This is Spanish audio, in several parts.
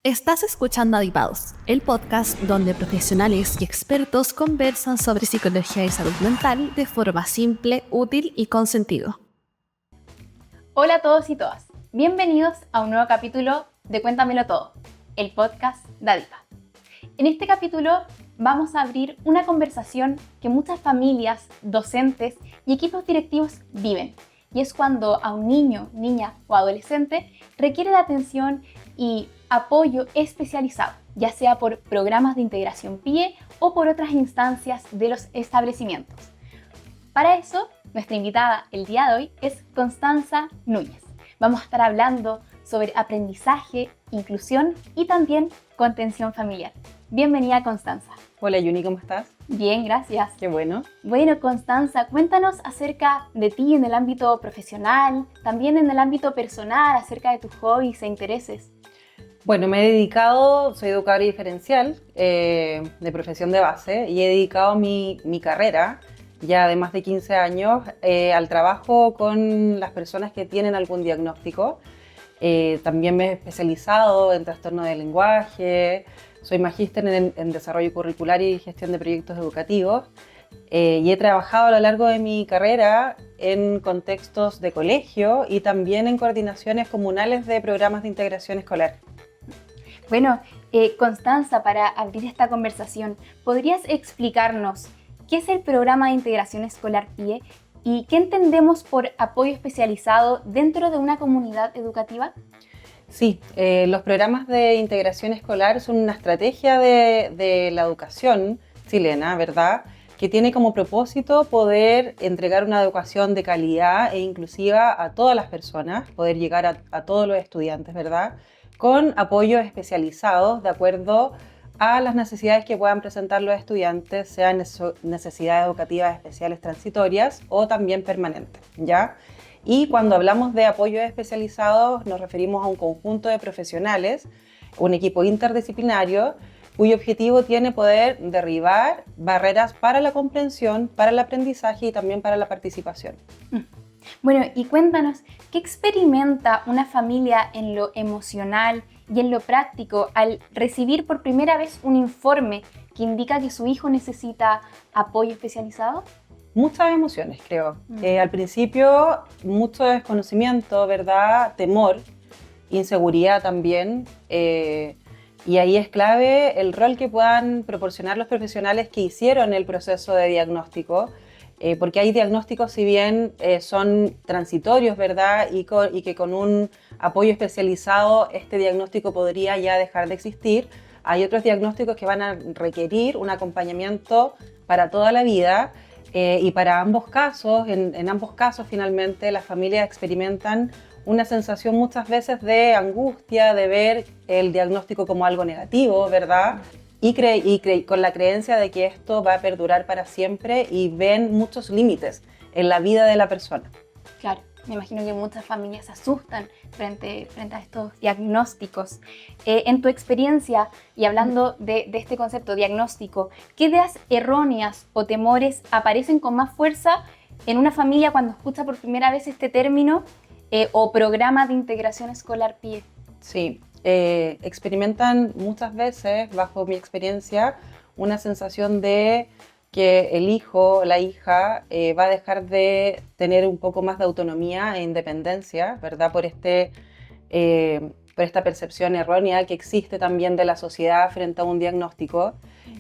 Estás escuchando Adipados, el podcast donde profesionales y expertos conversan sobre psicología y salud mental de forma simple, útil y con sentido. Hola a todos y todas, bienvenidos a un nuevo capítulo de Cuéntamelo Todo, el podcast de Adipa. En este capítulo vamos a abrir una conversación que muchas familias, docentes y equipos directivos viven, y es cuando a un niño, niña o adolescente requiere de atención y apoyo especializado, ya sea por programas de integración PIE o por otras instancias de los establecimientos. Para eso, nuestra invitada el día de hoy es Constanza Núñez. Vamos a estar hablando sobre aprendizaje, inclusión y también contención familiar. Bienvenida, Constanza. Hola Yuni, ¿cómo estás? Bien, gracias. Qué bueno. Bueno, Constanza, cuéntanos acerca de ti en el ámbito profesional, también en el ámbito personal, acerca de tus hobbies e intereses. Bueno, soy educadora diferencial de profesión de base y he dedicado mi carrera ya de más de 15 años al trabajo con las personas que tienen algún diagnóstico. También me he especializado en trastorno del lenguaje, soy magíster en desarrollo curricular y gestión de proyectos educativos y he trabajado a lo largo de mi carrera en contextos de colegio y también en coordinaciones comunales de programas de integración escolar. Bueno, Constanza, para abrir esta conversación, ¿podrías explicarnos qué es el programa de integración escolar PIE y qué entendemos por apoyo especializado dentro de una comunidad educativa? Sí, los programas de integración escolar son una estrategia de la educación chilena, ¿verdad?, que tiene como propósito poder entregar una educación de calidad e inclusiva a todas las personas, poder llegar a todos los estudiantes, ¿verdad?, con apoyos especializados de acuerdo a las necesidades que puedan presentar los estudiantes, sean necesidades educativas especiales transitorias o también permanentes, ¿ya? Y cuando hablamos de apoyos especializados nos referimos a un conjunto de profesionales, un equipo interdisciplinario, cuyo objetivo tiene poder derribar barreras para la comprensión, para el aprendizaje y también para la participación. Bueno, y cuéntanos, ¿qué experimenta una familia en lo emocional y en lo práctico al recibir por primera vez un informe que indica que su hijo necesita apoyo especializado? Muchas emociones, creo. Al principio, mucho desconocimiento, ¿verdad? Temor, inseguridad también. Y ahí es clave el rol que puedan proporcionar los profesionales que hicieron el proceso de diagnóstico, porque hay diagnósticos, si bien son transitorios, ¿verdad? Y que con un apoyo especializado este diagnóstico podría ya dejar de existir. Hay otros diagnósticos que van a requerir un acompañamiento para toda la vida y para ambos casos, en ambos casos finalmente las familias experimentan una sensación muchas veces de angustia, de ver el diagnóstico como algo negativo, ¿verdad? Y con la creencia de que esto va a perdurar para siempre y ven muchos límites en la vida de la persona. Claro, me imagino que muchas familias se asustan frente a estos diagnósticos. En tu experiencia, y hablando de este concepto diagnóstico, ¿qué ideas erróneas o temores aparecen con más fuerza en una familia cuando escucha por primera vez este término o programa de integración escolar PIE? Sí. Experimentan muchas veces, bajo mi experiencia, una sensación de que el hijo o la hija va a dejar de tener un poco más de autonomía e independencia, ¿verdad? Por esta percepción errónea que existe también de la sociedad frente a un diagnóstico.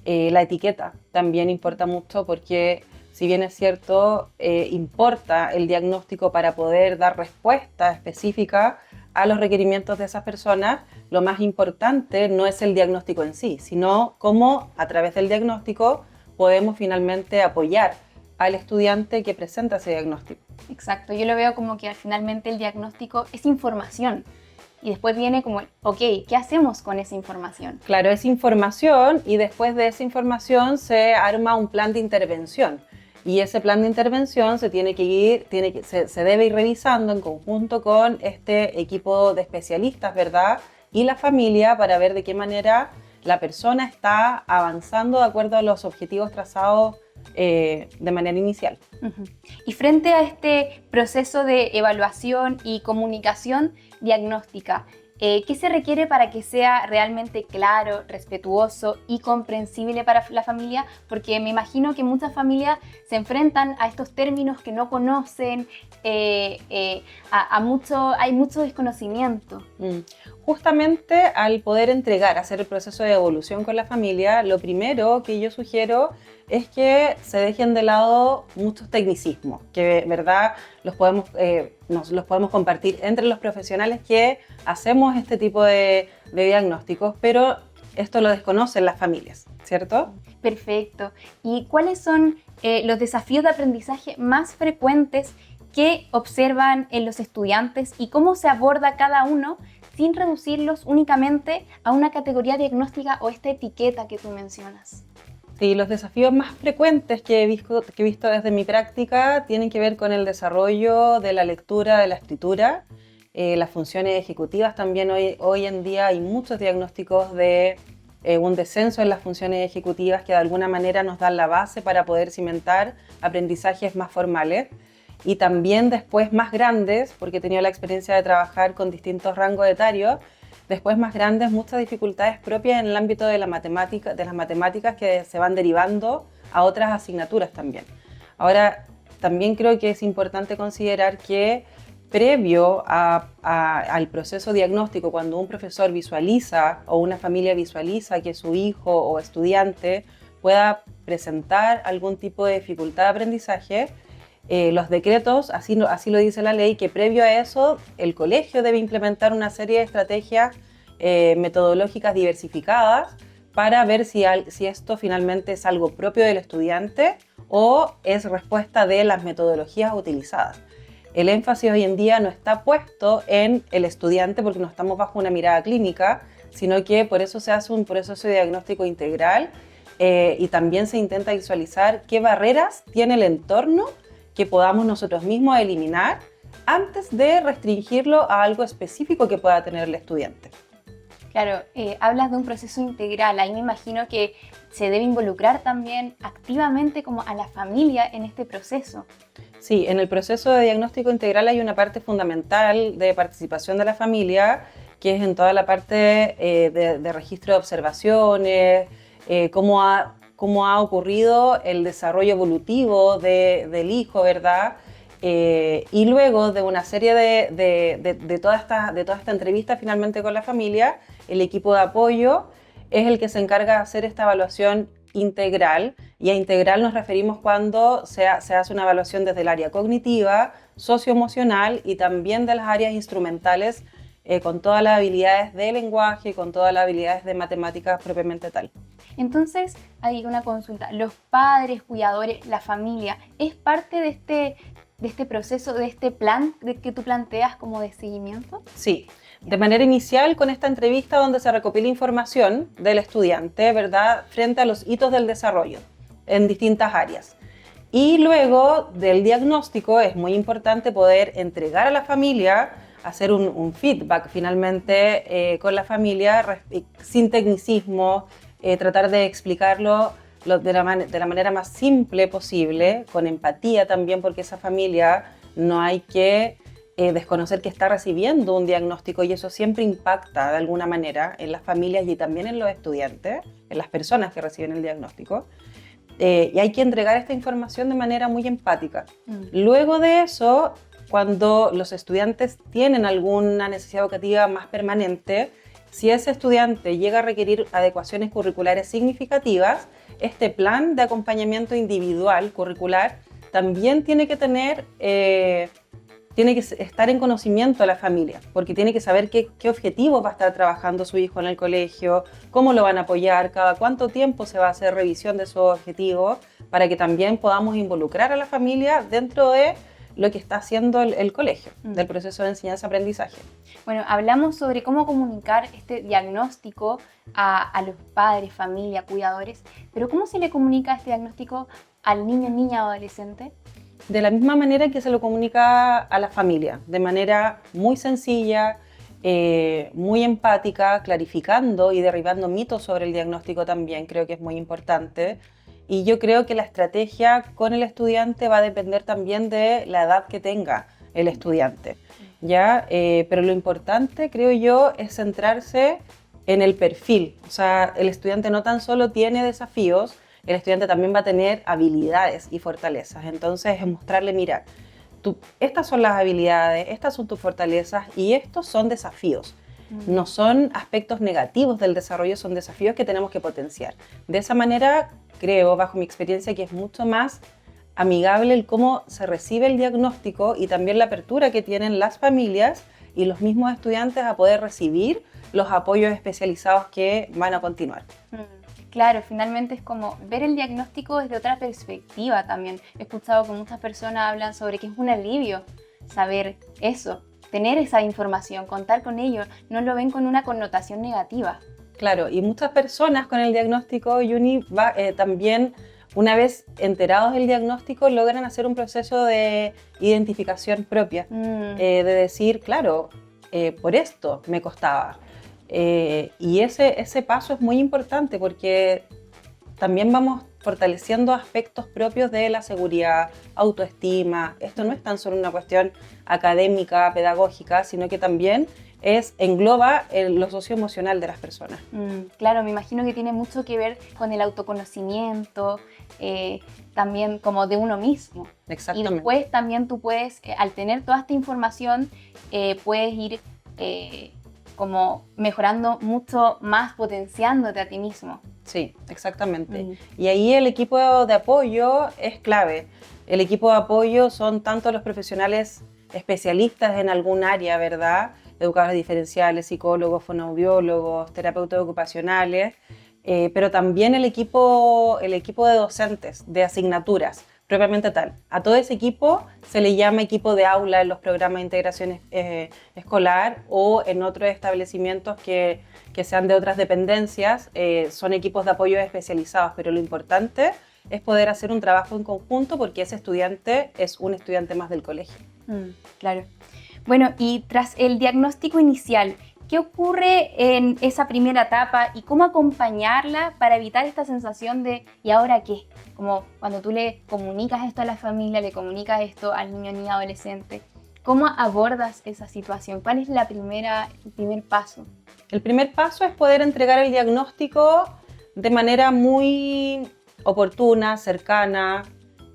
La etiqueta también importa mucho porque, si bien es cierto, importa el diagnóstico para poder dar respuesta específica a los requerimientos de esas personas, lo más importante no es el diagnóstico en sí, sino cómo a través del diagnóstico podemos finalmente apoyar al estudiante que presenta ese diagnóstico. Exacto, yo lo veo como que finalmente el diagnóstico es información y después viene como, ok, ¿qué hacemos con esa información? Claro, es información y después de esa información se arma un plan de intervención. Y ese plan de intervención se debe ir revisando en conjunto con este equipo de especialistas, ¿verdad? Y la familia para ver de qué manera la persona está avanzando de acuerdo a los objetivos trazados de manera inicial. Uh-huh. Y frente a este proceso de evaluación y comunicación diagnóstica, ¿Qué se requiere para que sea realmente claro, respetuoso y comprensible para la familia? Porque me imagino que muchas familias se enfrentan a estos términos que no conocen, hay mucho desconocimiento. Justamente al poder entregar, hacer el proceso de evolución con la familia, lo primero que yo sugiero es que se dejen de lado muchos tecnicismos, que verdad los podemos compartir entre los profesionales que hacemos este tipo de diagnósticos, pero esto lo desconocen las familias, ¿cierto? Perfecto. ¿Y cuáles son los desafíos de aprendizaje más frecuentes que observan en los estudiantes y cómo se aborda cada uno sin reducirlos únicamente a una categoría diagnóstica o esta etiqueta que tú mencionas? Sí, los desafíos más frecuentes que he visto desde mi práctica tienen que ver con el desarrollo de la lectura, de la escritura, las funciones ejecutivas. También hoy en día hay muchos diagnósticos de un descenso en las funciones ejecutivas que de alguna manera nos dan la base para poder cimentar aprendizajes más formales. Y también después más grandes, porque he tenido la experiencia de trabajar con distintos rangos etarios, después más grandes, muchas dificultades propias en el ámbito de las matemáticas que se van derivando a otras asignaturas también. Ahora, también creo que es importante considerar que previo al proceso diagnóstico, cuando un profesor visualiza o una familia visualiza que su hijo o estudiante pueda presentar algún tipo de dificultad de aprendizaje, los decretos, así lo dice la ley, que previo a eso el colegio debe implementar una serie de estrategias metodológicas diversificadas para ver si esto finalmente es algo propio del estudiante o es respuesta de las metodologías utilizadas. El énfasis hoy en día no está puesto en el estudiante porque no estamos bajo una mirada clínica, sino que por eso se hace un proceso de diagnóstico integral y también se intenta visualizar qué barreras tiene el entorno que podamos nosotros mismos eliminar antes de restringirlo a algo específico que pueda tener el estudiante. Claro, hablas de un proceso integral, ahí me imagino que se debe involucrar también activamente como a la familia en este proceso. Sí, en el proceso de diagnóstico integral hay una parte fundamental de participación de la familia, que es en toda la parte de registro de observaciones, cómo ha ocurrido el desarrollo evolutivo del hijo, ¿verdad? Y luego de una serie de toda esta entrevista finalmente con la familia, el equipo de apoyo es el que se encarga de hacer esta evaluación integral, y a integral nos referimos cuando se hace una evaluación desde el área cognitiva, socioemocional y también de las áreas instrumentales, con todas las habilidades de lenguaje, con todas las habilidades de matemáticas propiamente tal. Entonces, hay una consulta. ¿Los padres, cuidadores, la familia, es parte de este proceso, de este plan que tú planteas como de seguimiento? Sí, de manera inicial con esta entrevista donde se recopila información del estudiante, ¿verdad?, frente a los hitos del desarrollo en distintas áreas. Y luego del diagnóstico es muy importante poder entregar a la familia, hacer un feedback finalmente con la familia sin tecnicismo, tratar de explicarlo de la manera más simple posible, con empatía también, porque esa familia no hay que desconocer que está recibiendo un diagnóstico, y eso siempre impacta de alguna manera en las familias y también en los estudiantes, en las personas que reciben el diagnóstico. Y hay que entregar esta información de manera muy empática. Luego de eso, cuando los estudiantes tienen alguna necesidad educativa más permanente, si ese estudiante llega a requerir adecuaciones curriculares significativas, este plan de acompañamiento individual curricular también tiene que estar en conocimiento de la familia, porque tiene que saber qué objetivos va a estar trabajando su hijo en el colegio, cómo lo van a apoyar, cada cuánto tiempo se va a hacer revisión de sus objetivos, para que también podamos involucrar a la familia dentro de lo que está haciendo el colegio, del proceso de enseñanza-aprendizaje. Bueno, hablamos sobre cómo comunicar este diagnóstico a los padres, familia, cuidadores, pero ¿cómo se le comunica este diagnóstico al niño, niña o adolescente? De la misma manera que se lo comunica a la familia, de manera muy sencilla, muy empática, clarificando y derribando mitos sobre el diagnóstico también, creo que es muy importante. Y yo creo que la estrategia con el estudiante va a depender también de la edad que tenga el estudiante. ¿ya? Pero lo importante, creo yo, es centrarse en el perfil. O sea, el estudiante no tan solo tiene desafíos, el estudiante también va a tener habilidades y fortalezas. Entonces, es mostrarle, mira, estas son las habilidades, estas son tus fortalezas y estos son desafíos. No son aspectos negativos del desarrollo, son desafíos que tenemos que potenciar. De esa manera, creo, bajo mi experiencia, que es mucho más amigable el cómo se recibe el diagnóstico y también la apertura que tienen las familias y los mismos estudiantes a poder recibir los apoyos especializados que van a continuar. Claro, finalmente es como ver el diagnóstico desde otra perspectiva también. He escuchado que muchas personas hablan sobre que es un alivio saber eso, tener esa información, contar con ello, no lo ven con una connotación negativa. Claro, y muchas personas con el diagnóstico, Yuni, también una vez enterados del diagnóstico logran hacer un proceso de identificación propia, de decir, claro, por esto me costaba. Y ese paso es muy importante porque también vamos fortaleciendo aspectos propios de la seguridad, autoestima. Esto no es tan solo una cuestión académica, pedagógica, sino que también engloba lo socioemocional de las personas. Claro, me imagino que tiene mucho que ver con el autoconocimiento, también como de uno mismo. Exactamente. Y después también tú puedes, al tener toda esta información, puedes ir como mejorando mucho más, potenciándote a ti mismo. Sí, exactamente. Y ahí el equipo de apoyo es clave. El equipo de apoyo son tanto los profesionales especialistas en algún área, ¿verdad? Educadores diferenciales, psicólogos, fonoaudiólogos, terapeutas ocupacionales, pero también el equipo de docentes, de asignaturas, propiamente tal. A todo ese equipo se le llama equipo de aula en los programas de integración escolar o en otros establecimientos que sean de otras dependencias, son equipos de apoyo especializados, pero lo importante es poder hacer un trabajo en conjunto porque ese estudiante es un estudiante más del colegio. Claro. Bueno, y tras el diagnóstico inicial, ¿qué ocurre en esa primera etapa y cómo acompañarla para evitar esta sensación de ¿y ahora qué? Como cuando tú le comunicas esto a la familia, le comunicas esto al niño, niña, adolescente. ¿Cómo abordas esa situación? ¿Cuál es el primer paso? El primer paso es poder entregar el diagnóstico de manera muy oportuna, cercana,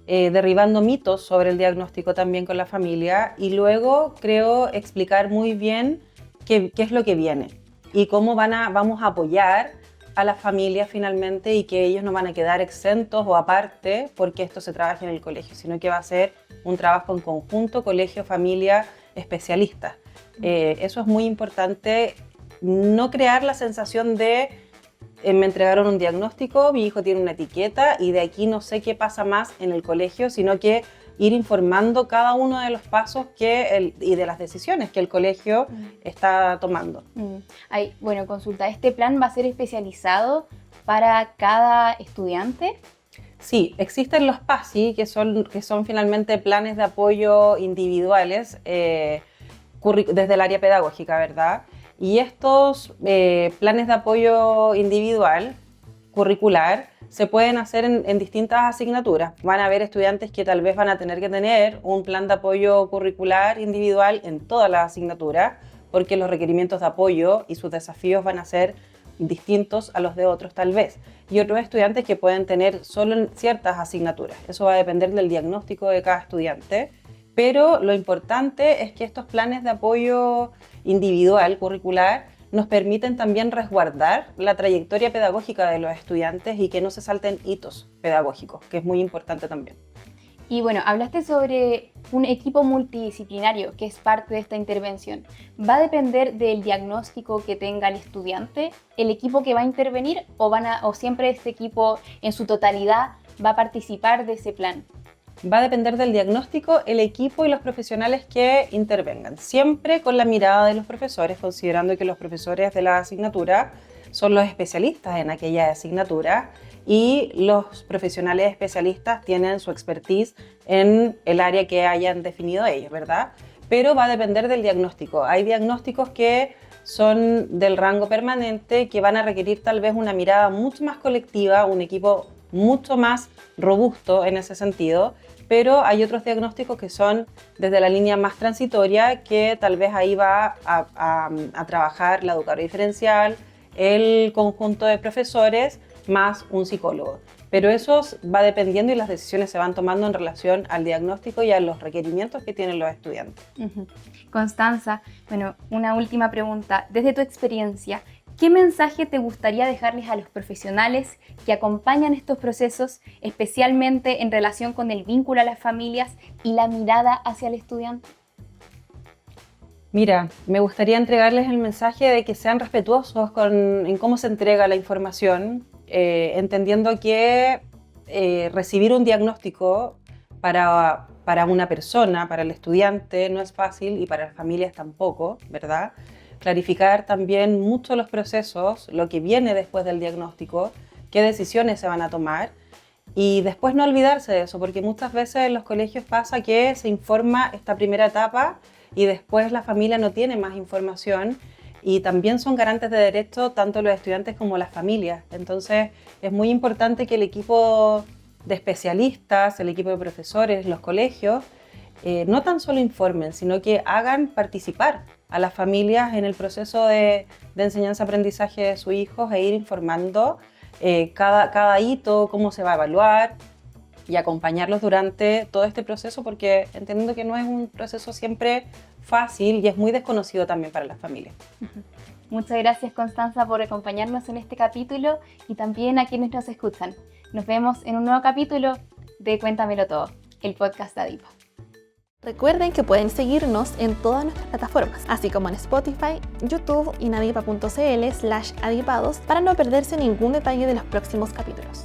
derribando mitos sobre el diagnóstico también con la familia y luego creo explicar muy bien qué es lo que viene y cómo vamos a apoyar a las familias finalmente y que ellos no van a quedar exentos o aparte porque esto se trabaja en el colegio, sino que va a ser un trabajo en conjunto, colegio, familia, especialistas. Eso es muy importante, no crear la sensación de me entregaron un diagnóstico, mi hijo tiene una etiqueta y de aquí no sé qué pasa más en el colegio, sino que ir informando cada uno de los pasos y de las decisiones que el colegio está tomando. Bueno, consulta, ¿este plan va a ser especializado para cada estudiante? Sí, existen los PASI, que son finalmente planes de apoyo individuales desde el área pedagógica, ¿verdad? Y estos planes de apoyo individual, curricular, se pueden hacer en distintas asignaturas. Van a haber estudiantes que tal vez van a tener que tener un plan de apoyo curricular individual en todas las asignaturas, porque los requerimientos de apoyo y sus desafíos van a ser distintos a los de otros tal vez. Y otros estudiantes que pueden tener solo en ciertas asignaturas. Eso va a depender del diagnóstico de cada estudiante. Pero lo importante es que estos planes de apoyo individual, curricular, nos permiten también resguardar la trayectoria pedagógica de los estudiantes y que no se salten hitos pedagógicos, que es muy importante también. Y bueno, hablaste sobre un equipo multidisciplinario que es parte de esta intervención. ¿Va a depender del diagnóstico que tenga el estudiante, el equipo que va a intervenir o siempre este equipo en su totalidad va a participar de ese plan? Va a depender del diagnóstico, el equipo y los profesionales que intervengan. Siempre con la mirada de los profesores, considerando que los profesores de la asignatura son los especialistas en aquella asignatura y los profesionales especialistas tienen su expertise en el área que hayan definido ellos, ¿verdad? Pero va a depender del diagnóstico. Hay diagnósticos que son del rango permanente, que van a requerir tal vez una mirada mucho más colectiva, un equipo mucho más robusto en ese sentido, pero hay otros diagnósticos que son desde la línea más transitoria, que tal vez ahí va a trabajar la educadora diferencial, el conjunto de profesores, más un psicólogo. Pero eso va dependiendo y las decisiones se van tomando en relación al diagnóstico y a los requerimientos que tienen los estudiantes. Constanza, bueno, una última pregunta. Desde tu experiencia, ¿qué mensaje te gustaría dejarles a los profesionales que acompañan estos procesos, especialmente en relación con el vínculo a las familias y la mirada hacia el estudiante? Mira, me gustaría entregarles el mensaje de que sean respetuosos en cómo se entrega la información, entendiendo que recibir un diagnóstico para una persona, para el estudiante, no es fácil y para las familias tampoco, ¿verdad? Clarificar también mucho los procesos, lo que viene después del diagnóstico, qué decisiones se van a tomar y después no olvidarse de eso, porque muchas veces en los colegios pasa que se informa esta primera etapa y después la familia no tiene más información y también son garantes de derecho tanto los estudiantes como las familias. Entonces es muy importante que el equipo de especialistas, el equipo de profesores, los colegios, no tan solo informen, sino que hagan participar a las familias en el proceso de enseñanza-aprendizaje de sus hijos e ir informando cada hito, cómo se va a evaluar y acompañarlos durante todo este proceso, porque entendiendo que no es un proceso siempre fácil y es muy desconocido también para las familias. Muchas gracias, Constanza, por acompañarnos en este capítulo y también a quienes nos escuchan. Nos vemos en un nuevo capítulo de Cuéntamelo Todo, el podcast de ADIPA. Recuerden que pueden seguirnos en todas nuestras plataformas, así como en Spotify, YouTube y nadipa.cl/adipados para no perderse ningún detalle de los próximos capítulos.